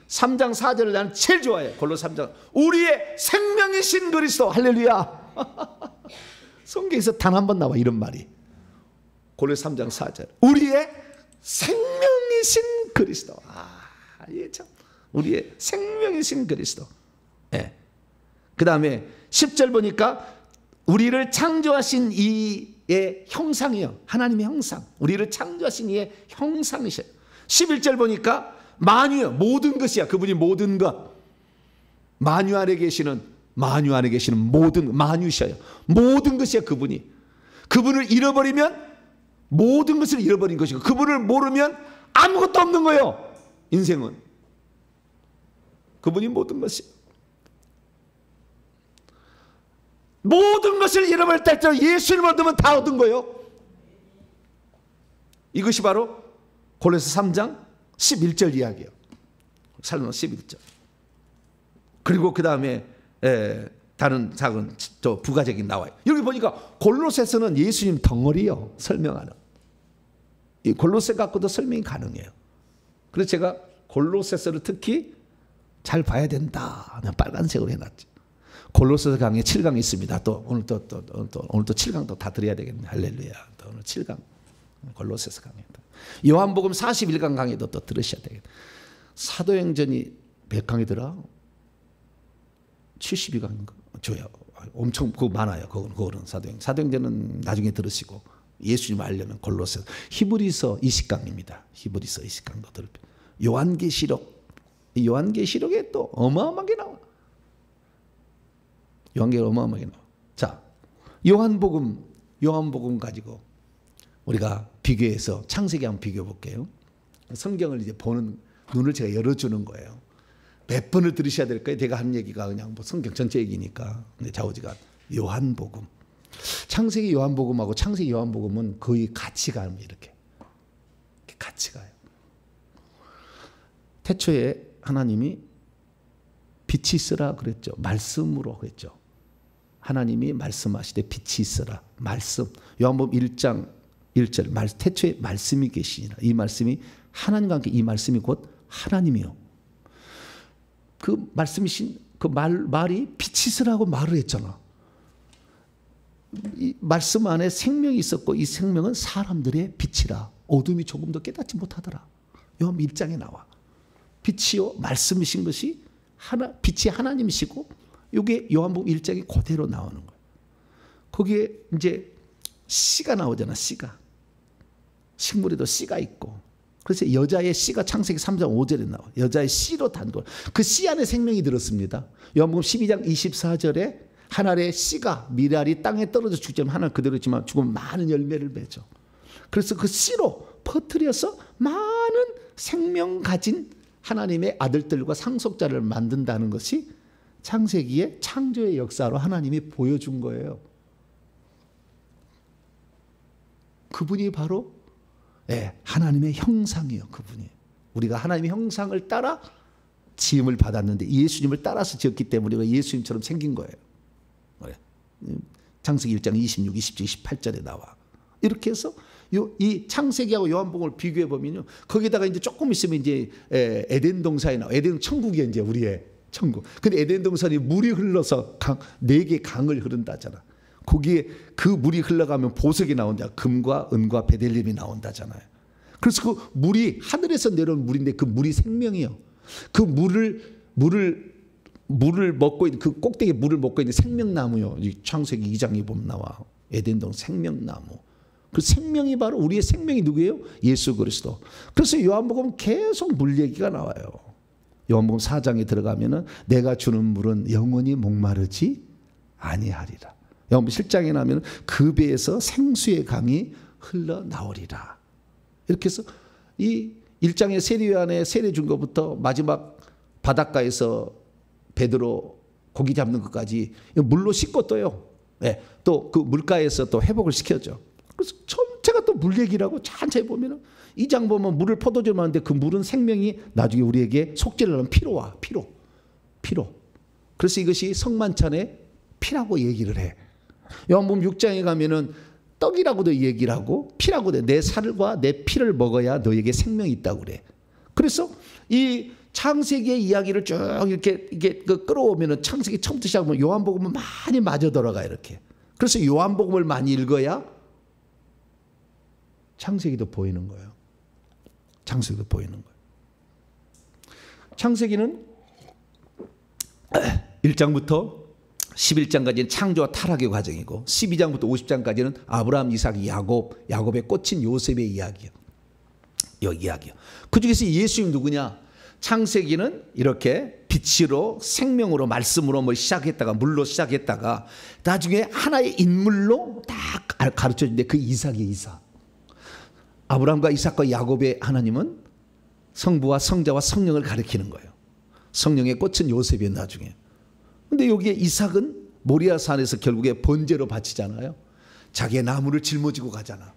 3장 4절을 나는 제일 좋아해요. 골로새 3장. 우리의 생명이신 그리스도. 할렐루야. 성경에서 단 한 번 나와 이런 말이. 골로새 3장 4절. 우리의 생명이신 그리스도. 이게 참 우리의 생명이신 그리스도. 그 다음에 10절 보니까 우리를 창조하신 이의 형상이요. 하나님의 형상. 우리를 창조하신 이의 형상이셔요. 11절 보니까 만유요. 모든 것이야. 그분이 모든 것. 만유 안에 계시는 모든 만유셔요. 모든 것이야. 그분이. 그분을 잃어버리면 모든 것을 잃어버린 것이고 그분을 모르면 아무것도 없는 거예요. 인생은. 그분이 모든 것이. 모든 것을 잃어버릴 때 예수님을 얻으면 다 얻은 거예요. 이것이 바로 골로새 3장 11절 이야기예요. 살로몬 11절. 그리고 그 다음에 다른 작은 또 부가적인 나와요. 여기 보니까 골로새서는 예수님 덩어리요. 설명하는. 이 골로새 갖고도 설명이 가능해요. 그래서 제가 골로새서를 특히 잘 봐야 된다. 빨간색으로 해놨지. 골로새서 강의 7강이 있습니다. 또 오늘 또 7강도 다 드려야 되겠네. 할렐루야. 또 오늘 7강 골로새서 강의. 요한복음 41강 강의도 또 들으셔야 되겠네. 사도행전이 몇 강이더라? 72강인가? 줘요. 엄청 그거 많아요. 그거는 사도행전은 나중에 들으시고 예수님 알려면 골로새. 히브리서 20강입니다. 히브리서 20강도 들을. 요한계시록에 또 어마어마하게 나와. 요한계시록 어마어마하게 나와. 자, 요한복음 가지고 우리가 비교해서 창세기 한번 비교해 볼게요. 성경을 이제 보는 눈을 제가 열어주는 거예요. 몇 번을 들으셔야 될 거예요. 제가 한 얘기가 그냥 뭐 성경 전체 얘기니까. 근데 좌우지간 요한복음. 창세기 요한복음하고 창세기 요한복음은 거의 같이 가요. 이렇게 같이 가요. 태초에 하나님이 빛이 있으라 그랬죠. 말씀으로 그랬죠. 하나님이 말씀하시되 빛이 있으라. 말씀. 요한복음 1장 1절. 태초에 말씀이 계시니라. 이 말씀이 하나님과 함께 이 말씀이 곧 하나님이요. 그 말씀이신 그 말이 빛이 있으라고 말을 했잖아. 이 말씀 안에 생명이 있었고 이 생명은 사람들의 빛이라. 어둠이 조금도 깨닫지 못하더라. 요한복음 1장에 나와. 빛이요 말씀이신 것이 빛이 하나님이시고 이게 요한복음 1장에 그대로 나오는 거예요. 거기에 이제 씨가 나오잖아. 씨가 식물에도 씨가 있고. 그래서 여자의 씨가 창세기 3장 5절에 나와. 여자의 씨로 단걸. 그 씨 안에 생명이 들었습니다. 요한복음 12장 24절에 한 알의 씨가 미랄이 땅에 떨어져 죽지 않으면 하나 그대로 있지만 죽으면 많은 열매를 맺어. 그래서 그 씨로 퍼뜨려서 많은 생명 가진 하나님의 아들들과 상속자를 만든다는 것이 창세기의 창조의 역사로 하나님이 보여준 거예요. 그분이 바로 하나님의 형상이에요. 그분이. 우리가 하나님의 형상을 따라 지음을 받았는데 예수님을 따라서 지었기 때문에 우리가 예수님처럼 생긴 거예요. 창세기 1장 26, 27, 28절에 나와. 이렇게 해서 이 창세기하고 요한복음을 비교해 보면요. 거기다가 이제 조금 있으면 이제 에덴 동산이 나와. 에덴 천국이 이제 우리의 천국. 근데 에덴 동산이 물이 흘러서 4개 강을 흐른다잖아. 거기에 그 물이 흘러가면 보석이 나온다. 금과 은과 베델리움이 나온다잖아요. 그래서 그 물이 하늘에서 내려온 물인데 그 물이 생명이요. 그 물을 먹고 있는 그 꼭대기에 물을 먹고 있는 생명나무요. 창세기 2장에 보면 나와. 에덴동 생명나무. 그 생명이 바로 우리의 생명이 누구예요? 예수 그리스도. 그래서 요한복음 계속 물 얘기가 나와요. 요한복음 4장에 들어가면은 내가 주는 물은 영원히 목마르지 아니하리라. 요한복음 7장에 나면 그 배에서 생수의 강이 흘러나오리라. 이렇게 해서 이 1장의 세례요한에 세례 준 것부터 마지막 바닷가에서 베드로 고기 잡는 것까지 물로 씻고 또요. 또 그 물가에서 또 회복을 시켜줘. 그래서 전체가 또 물 얘기라고 천천히 보면은 2장 보면 물을 포도주로 만드는데 그 물은 생명이 나중에 우리에게 속죄를 하는 피로와 피로. 그래서 이것이 성만찬의 피라고 얘기를 해. 요한복음 6장에 가면은 떡이라고도 얘기를 하고 피라고도 해. 내 살과 내 피를 먹어야 너에게 생명이 있다고 그래. 그래서 이 창세기의 이야기를 쭉 이렇게 끌어오면은 창세기 처음부터 시작하면 요한복음은 많이 맞아 들어가 이렇게. 그래서 요한복음을 많이 읽어야 창세기도 보이는 거예요. 창세기도 보이는 거예요. 창세기는 1장부터 11장까지는 창조와 타락의 과정이고 12장부터 50장까지는 아브라함, 이삭, 야곱의 꽂힌 요셉의 이야기예요. 그 중에서 예수님 누구냐? 창세기는 이렇게 빛으로 생명으로 말씀으로 뭘 시작했다가 물로 시작했다가 나중에 하나의 인물로 딱 가르쳐 주는데 그 이삭이에요. 이삭. 아브라함과 이삭과 야곱의 하나님은 성부와 성자와 성령을 가리키는 거예요. 성령의 꽃은 요셉이에요. 나중에. 근데 여기에 이삭은 모리아산에서 결국에 번제로 바치잖아요. 자기의 나무를 짊어지고 가잖아.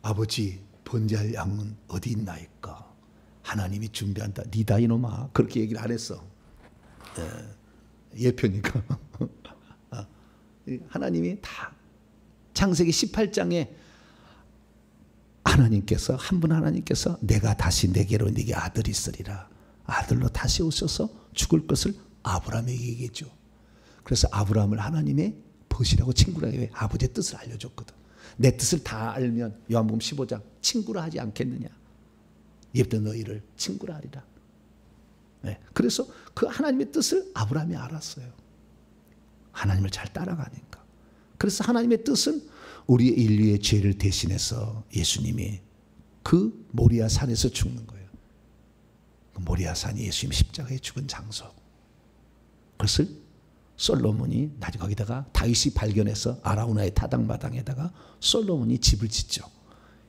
아버지 번제할 양은 어디 있나이까? 하나님이 준비한다. 니다 이놈아. 그렇게 얘기를 안 했어. 예표니까. 하나님이 다 창세기 18장에 하나님께서 한 분 하나님께서 내가 다시 내게로 네게 아들이 있으리라. 아들로 다시 오셔서 죽을 것을 아브라함에게 얘기했죠. 그래서 아브라함을 하나님의 벗이라고 친구라고 해. 아버지의 뜻을 알려줬거든. 내 뜻을 다 알면 요한복음 15장 친구라 하지 않겠느냐. 이제부터 너희를 친구라 하리라. 그래서 그 하나님의 뜻을 아브라함이 알았어요. 하나님을 잘 따라가니까. 그래서 하나님의 뜻은 우리 인류의 죄를 대신해서 예수님이 그 모리아 산에서 죽는 거예요. 그 모리아 산이 예수님 십자가에 죽은 장소. 그것을 솔로몬이 나중에 거기다가 다윗이 발견해서 아라우나의 타당마당에다가 솔로몬이 집을 짓죠.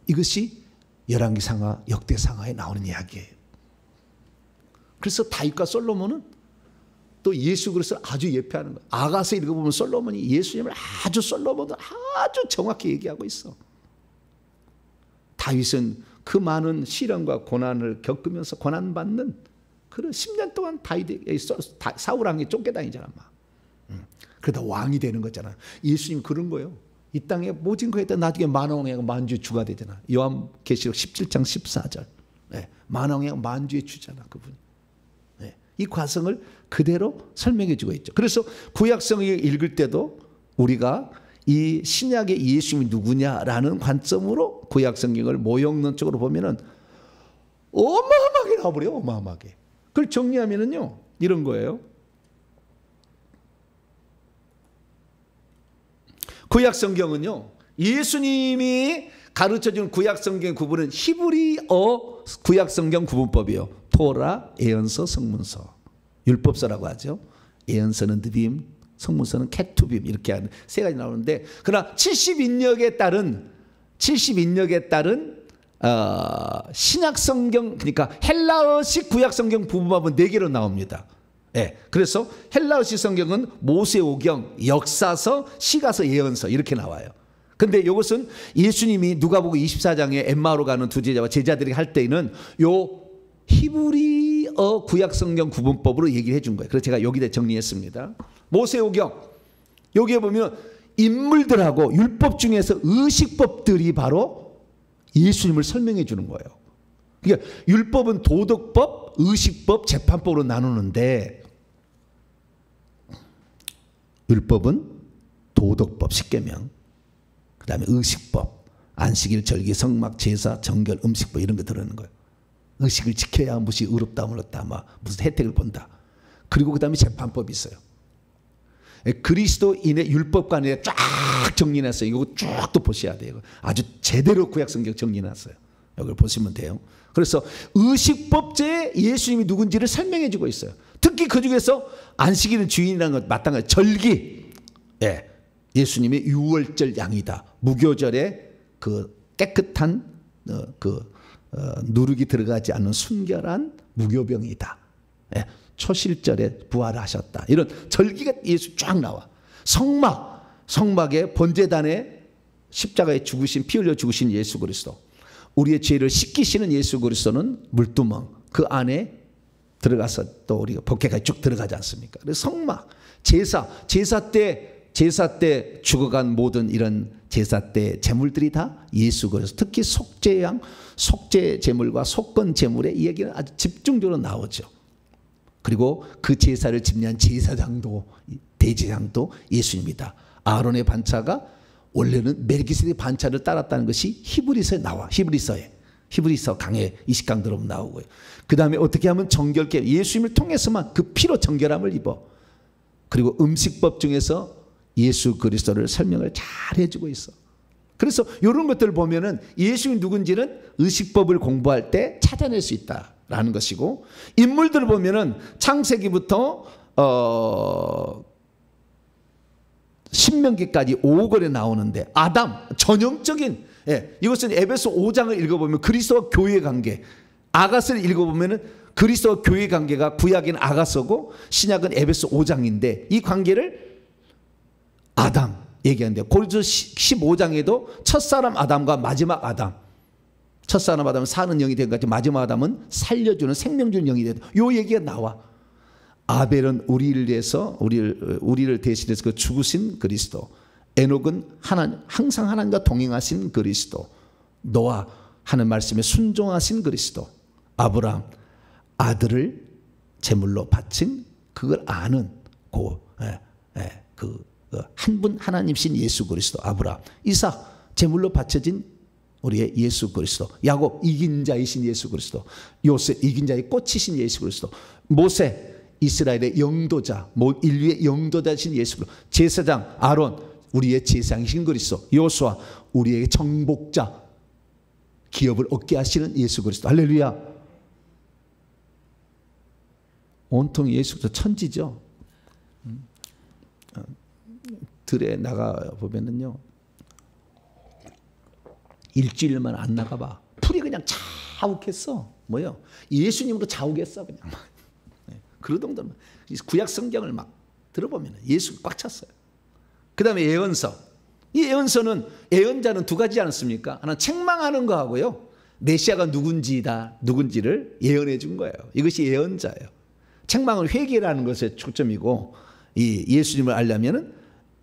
이것이 열왕기상하 역대상하에 나오는 이야기예요. 그래서 다윗과 솔로몬은 또 예수 그리스도를 아주 예표하는 거예요. 아가서 읽어보면 솔로몬이 예수님을 솔로몬은 아주 정확히 얘기하고 있어. 다윗은 그 많은 시련과 고난을 겪으면서 고난받는 그런 10년 동안 사울 왕이 쫓겨다니잖아. 그러다 왕이 되는 거잖아. 예수님 그런 거예요. 이 땅에 모진 거에다 나중에 만왕의 만주의 주가 되잖아. 요한계시록 17장 14절. 만왕의 만주의 주잖아. 그분. 이 과정을 그대로 설명해 주고 있죠. 그래서 구약성경을 읽을 때도 우리가 이 신약의 예수님이 누구냐라는 관점으로 구약성경을 모형론적으로 보면은 어마어마하게 나와버려요. 어마어마하게. 그걸 정리하면은요 이런 거예요. 구약성경은요 예수님이 가르쳐주는 구약성경 구분은 히브리어 구약성경 구분법이요. 토라, 예언서, 성문서. 율법서라고 하죠. 예언서는 느빔, 성문서는 케투빔 이렇게 하는 세 가지 나오는데, 그러나 70인역에 따른 신약성경, 그러니까 헬라어식 구약성경 부분법은 4개로 나옵니다. 예, 그래서 헬라어식 성경은 모세오경, 역사서, 시가서, 예언서 이렇게 나와요. 근데 이것은 예수님이 누가복음 24장에 엠마오로 가는 두 제자와 제자들이 할 때에는 요 히브리어 구약성경 구분법으로 얘기를 해준 거예요. 그래서 제가 여기다 정리했습니다. 모세오경, 여기에 보면 인물들하고 율법 중에서 의식법들이 바로 예수님을 설명해 주는 거예요. 그러니까 율법은 도덕법, 의식법, 재판법으로 나누는데, 율법은 도덕법 10계명, 그 다음에 의식법, 안식일, 절기, 성막, 제사, 정결, 음식법 이런 거 들어있는 거예요. 의식을 지켜야 무엇이 의롭다, 물었다, 무슨 혜택을 본다. 그리고 그 다음에 재판법이 있어요. 그리스도인의 율법관에 쫙 정리해놨어요. 이거 쭉 또 보셔야 돼요. 아주 제대로 구약성경 정리해놨어요. 여기를 보시면 돼요. 그래서 의식법제에 예수님이 누군지를 설명해 주고 있어요. 특히 그 중에서 안식일은 주인이라는 것 마땅한 절기. 예. 예수님이 유월절 양이다. 무교절에 그 깨끗한 누룩이 들어가지 않는 순결한 무교병이다. 예. 초실절에 부활하셨다. 이런 절기가 예수 쫙 나와. 성막의 번제단에 십자가에 죽으신, 피 흘려 죽으신 예수 그리스도, 우리의 죄를 씻기시는 예수 그리스도는 물두멍 그 안에 들어가서 또 우리가 법궤까지 쭉 들어가지 않습니까? 그래서 성막, 제사 때 죽어간 모든 이런 제사 때 제물들이 다 예수 그리스도, 특히 속죄양, 속죄 제물과 속건 제물의 이야기는 아주 집중적으로 나오죠. 그리고 그 제사를 집례한 제사장도, 대제사장도 예수님이다. 아론의 반차가 원래는 멜기세덱 반차를 따랐다는 것이 히브리서에 나와. 히브리서 강해 20강 들어보면 나오고요. 그 다음에 어떻게 하면 정결케, 예수님을 통해서만 그 피로 정결함을 입어. 그리고 음식법 중에서 예수 그리스도를 설명을 잘 해주고 있어. 그래서 이런 것들을 보면은 예수님이 누군지는 의식법을 공부할 때 찾아낼 수 있다라는 것이고, 인물들을 보면은 창세기부터 신명기까지 5권에 나오는데, 아담 전형적인, 이것은 에베소 5장을 읽어보면 그리스도와 교회의 관계, 아가서를 읽어보면 그리스도와 교회의 관계가 구약인 아가서고 신약은 에베소 5장인데, 이 관계를 아담 얘기하는데, 고린도 15장에도 첫사람 아담과 마지막 아담, 첫사람 아담은 사는 영이 된 것 같이 마지막 아담은 살려주는 생명 주는 영이 된다. 요 얘기가 나와. 아벨은 우리를 위해서, 우리를 대신해서 그 죽으신 그리스도, 에녹은 항상 하나님과 동행하신 그리스도, 노아 하는 말씀에 순종하신 그리스도, 아브라함 아들을 제물로 바친 그걸 아는 한 분 하나님이신 예수 그리스도, 아브라함, 이삭 제물로 바쳐진 우리의 예수 그리스도, 야곱 이긴 자이신 예수 그리스도, 요셉 이긴 자의 꽃이신 예수 그리스도, 모세 이스라엘의 영도자, 인류의 영도자이신 예수 그리스도, 제사장 아론 우리의 제사장이신 그리스도, 여호수아 우리의 정복자, 기업을 얻게 하시는 예수 그리스도. 할렐루야. 온통 예수 그리스도 천지죠. 들에 나가 보면은요, 일주일만 안 나가봐 풀이 그냥 자욱했어. 뭐요? 예수님으로 자욱했어 그냥. 그런 정도로 구약 성경을 막 들어보면 예수 꽉 찼어요. 그 다음에 예언서. 이 예언서는, 예언자는 두 가지 않습니까? 하나 책망하는 거하고요, 메시아가 누군지를 예언해 준 거예요. 이것이 예언자예요. 책망은 회개라는 것에 초점이고, 이 예수님을 알려면은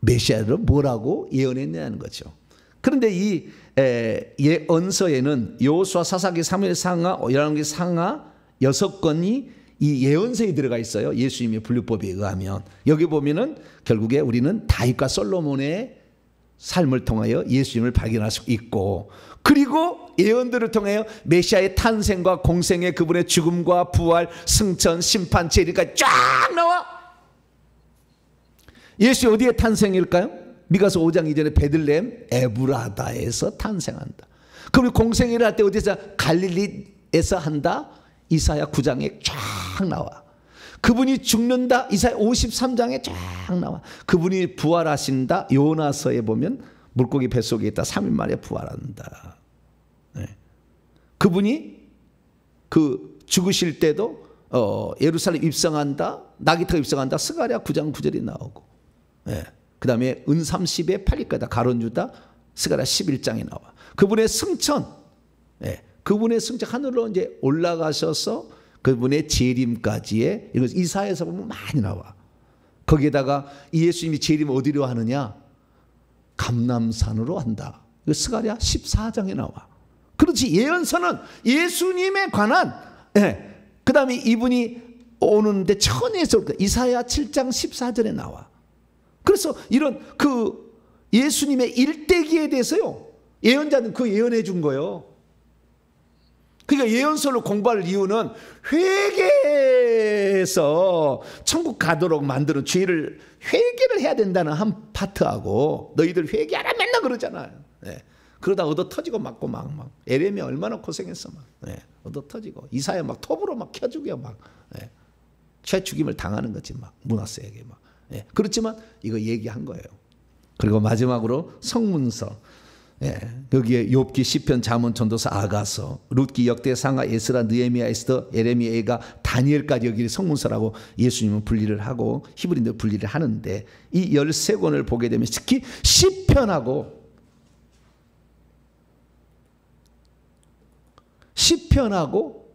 메시아를 뭐라고 예언했냐는 거죠. 그런데 이 예언서에는 여호수아, 사사기, 사무엘 상하, 열왕기 상하 6권이 이 예언서에 들어가 있어요. 예수님의 분류법에 의하면. 여기 보면은 결국에 우리는 다윗과 솔로몬의 삶을 통하여 예수님을 발견할 수 있고, 그리고 예언들을 통하여 메시아의 탄생과 공생의 그분의 죽음과 부활, 승천, 심판, 재림까지 쫙 나와. 예수 어디에 탄생일까요? 미가서 5장 이전에 베들레헴 에브라다에서 탄생한다. 그럼 공생애를 할 때 어디서? 갈릴리에서 한다. 이사야 9장에 쫙 나와. 그분이 죽는다. 이사야 53장에 쫙 나와. 그분이 부활하신다. 요나서에 보면 물고기 뱃속에 있다 3일 만에 부활한다. 네. 그분이 그 죽으실 때도 예루살렘 입성한다. 나기타가 입성한다. 스가랴 9장 9절이 나오고, 네. 그 다음에 은30에 8일까지 가론유다 스가랴 11장에 나와. 그분의 승천, 네. 그분의 승천 하늘로 이제 올라가셔서 그분의 재림까지의 이거 이사야에서 보면 많이 나와. 거기에다가 예수님이 재림 어디로 하느냐? 감람산으로 한다. 이거 스가랴 14장에 나와. 그렇지. 예언서는 예수님에 관한, 예. 그 다음에 이분이 오는데 천에서 이사야 7장 14절에 나와. 그래서 이런 그 예수님의 일대기에 대해서요, 예언자는 그 예언해 준 거예요. 그러니까 예언서를 공부할 이유는 회개해서 천국 가도록 만드는 죄를 회개를 해야 된다는 한 파트하고, 너희들 회개하라 맨날 그러잖아요. 네. 그러다 얻어 터지고 맞고 막 에레미야 얼마나 고생했어 막. 네. 얻어 터지고 이사야 막 톱으로 막 켜주게 막. 네. 죄 죽임을 당하는 거지 막 문하세에게 막. 네. 그렇지만 이거 얘기한 거예요. 그리고 마지막으로 성문서. 예, 여기에 욥기, 시편, 잠언, 전도서, 아가서, 룻기, 역대상하, 에스라, 느헤미야, 에스더, 예레미야가, 다니엘까지 여기 성문서라고 예수님은 분리를 하고 히브리인들 분리를 하는데, 이 13권을 보게 되면 특히 시편하고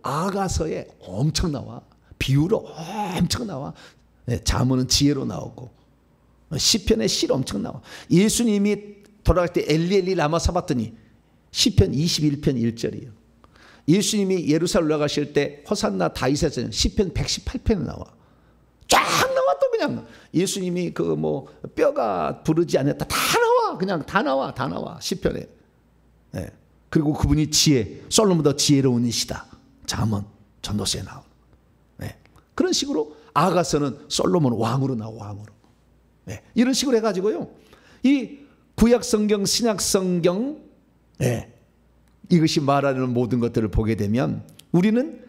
아가서에 엄청 나와. 비유로 엄청 나와. 예, 잠언은 지혜로 나오고 시편에 시로 엄청 나와. 예수님이 돌아갈 때 엘리 라마 사봤더니 시편 21편 1절이에요. 예수님이 예루살렘 올라가실 때 호산나 다윗에서는 시편 118편에 나와. 쫙 나와. 또 그냥 예수님이 그 뭐 뼈가 부르지 않았다 다 나와. 그냥 다 나와 시편에. 네. 그리고 그분이 지혜, 솔로몬보다 지혜로운 이시다. 잠언, 전도서에 나와. 네. 그런 식으로 아가서는 솔로몬 왕으로 나와. 왕으로. 네. 이런 식으로 해가지고요, 이 구약 성경, 신약 성경, 네, 이것이 말하는 모든 것들을 보게 되면 우리는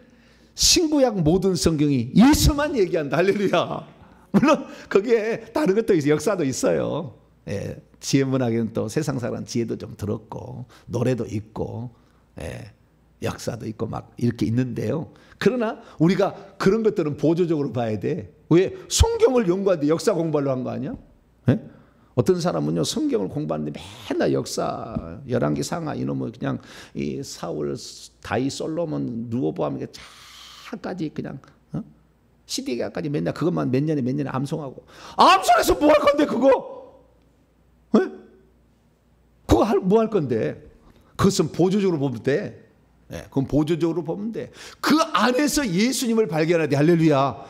신구약 모든 성경이 예수만 얘기한다. 할렐루야. 물론 거기에 다른 것도 있어요. 역사도 있어요. 예, 지혜문학에는 또 세상 사람 지혜도 좀 들었고 노래도 있고, 예, 역사도 있고 막 이렇게 있는데요. 그러나 우리가 그런 것들은 보조적으로 봐야 돼. 왜? 성경을 연구하는데 역사 공부하려고 한 거 아니야? 예? 어떤 사람은요, 성경을 공부하는데 맨날 역사, 열왕기, 상하 이놈을 그냥 이 사울, 다윗, 솔로몬, 누호보암 차까지 그냥 시디게까지 맨날 그것만 몇 년에 암송하고, 암송해서 뭐 할 건데 그거? 네? 그거 뭐 할 건데? 그것은 보조적으로 보면 돼. 네, 그건 보조적으로 보면 돼. 그 안에서 예수님을 발견하되, 할렐루야.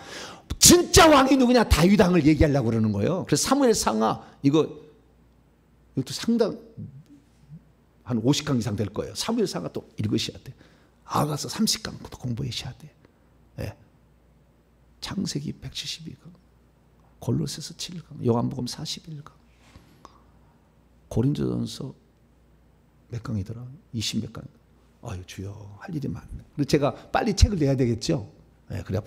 진짜 왕이 누구냐? 다윗 왕을 얘기하려고 그러는 거예요. 그래서 사무엘 상하 이것도 상당 한 50강 이상 될 거예요. 사무엘 상하 또 읽으셔야 돼. 아가서 30강부터 공부하셔야 돼. 네. 창세기 172강, 골로새서 7강, 요한복음 41강, 고린도전서 몇 강이더라? 20몇 강. 아유 주여, 할 일이 많네. 그래서 제가 빨리 책을 내야 되겠죠. 네, 그래야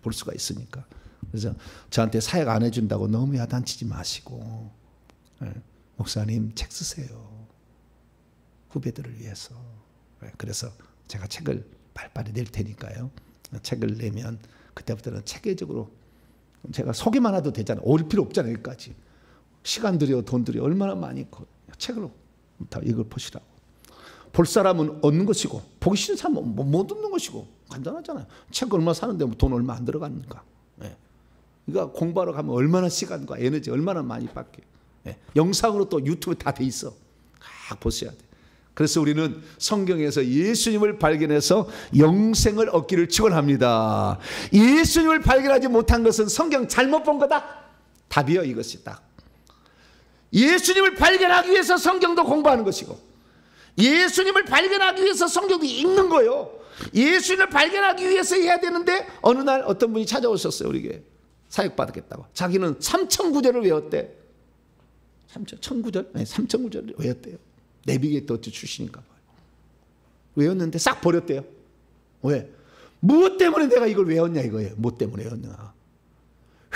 볼 수가 있으니까. 그래서 저한테 사역 안 해준다고 너무 야단치지 마시고, 네, 목사님 책 쓰세요. 후배들을 위해서. 네, 그래서 제가 책을 빨리빨리 낼 테니까요. 책을 내면 그때부터는 체계적으로, 제가 소개만 해도 되잖아요. 어릴 필요 없잖아요. 여기까지. 시간 들여 돈 들여 얼마나 많이 책을 다 이걸 보시라고. 볼 사람은 얻는 것이고 보기 싫은 사람은 못 얻는 것이고, 간단하잖아요. 책 얼마 사는데 돈 얼마 안 들어가는가. 네. 그러니까 공부하러 가면 얼마나 시간과 에너지 얼마나 많이 받게. 네. 영상으로 또 유튜브에 다 돼 있어. 다 보셔야 돼. 그래서 우리는 성경에서 예수님을 발견해서 영생을 얻기를 축원합니다. 예수님을 발견하지 못한 것은 성경 잘못 본 거다. 답이요, 이것이 딱. 예수님을 발견하기 위해서 성경도 공부하는 것이고, 예수님을 발견하기 위해서 성경도 읽는 거예요. 예수님을 발견하기 위해서 해야 되는데, 어느 날 어떤 분이 찾아오셨어요. 우리에게 사역 받겠다고. 자기는 3,000구절을 외웠대. 3,000구절? 네, 3,000구절을 외웠대요. 내비게이터 출신인가 봐요. 외웠는데 싹 버렸대요. 왜? 무엇 때문에 내가 이걸 외웠냐 이거예요. 무엇 때문에 외웠냐.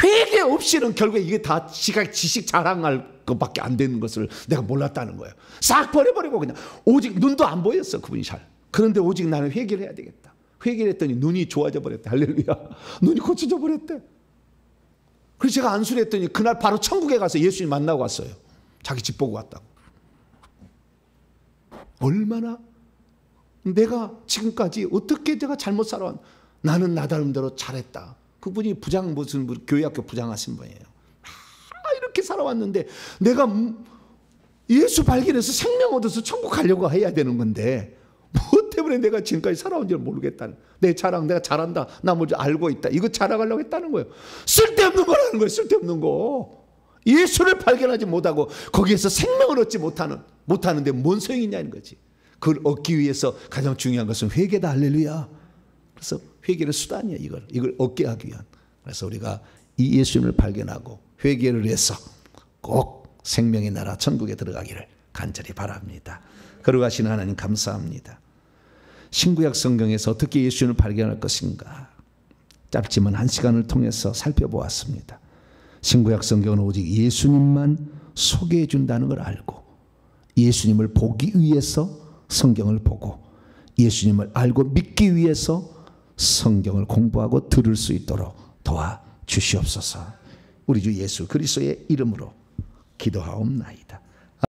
회개 없이는 결국에 이게 다 지식 자랑할 것밖에 안 되는 것을 내가 몰랐다는 거예요. 싹 버려버리고 그냥 오직 눈도 안 보였어 그분이 잘. 그런데 오직 나는 회개를 해야 되겠다. 회개를 했더니 눈이 좋아져 버렸대. 할렐루야. 눈이 고쳐져 버렸대. 그래서 제가 안수를 했더니 그날 바로 천국에 가서 예수님 만나고 왔어요. 자기 집 보고 왔다고. 얼마나 내가 지금까지 어떻게 내가 잘못 살아왔 나는 나름대로 잘했다. 그분이 무슨 교회학교 부장하신 분이에요. 이렇게 살아왔는데 내가 예수 발견해서 생명 얻어서 천국 가려고 해야 되는 건데 무엇 때문에 내가 지금까지 살아온 줄 모르겠다는 내 자랑 내가 잘한다 나 뭐 알고 있다 이거 자랑하려고 했다는 거예요. 쓸데없는 거라는 거예요. 쓸데없는 거. 예수를 발견하지 못하고 거기에서 생명을 얻지 못하는데 뭔 소용이 있냐는 거지. 그걸 얻기 위해서 가장 중요한 것은 회개다. 할렐루야. 그래서 회개를 수단이야. 이걸 얻게 하기 위한. 그래서 우리가 이 예수님을 발견하고 회개를 해서 꼭 생명의 나라 천국에 들어가기를 간절히 바랍니다. 걸어가시는 하나님 감사합니다. 신구약 성경에서 어떻게 예수님을 발견할 것인가 짧지만 1시간을 통해서 살펴보았습니다. 신구약 성경은 오직 예수님만 소개해 준다는 걸 알고 예수님을 보기 위해서 성경을 보고 예수님을 알고 믿기 위해서 성경을 공부하고 들을 수 있도록 도와주시옵소서. 우리 주 예수 그리스도의 이름으로 기도하옵나이다.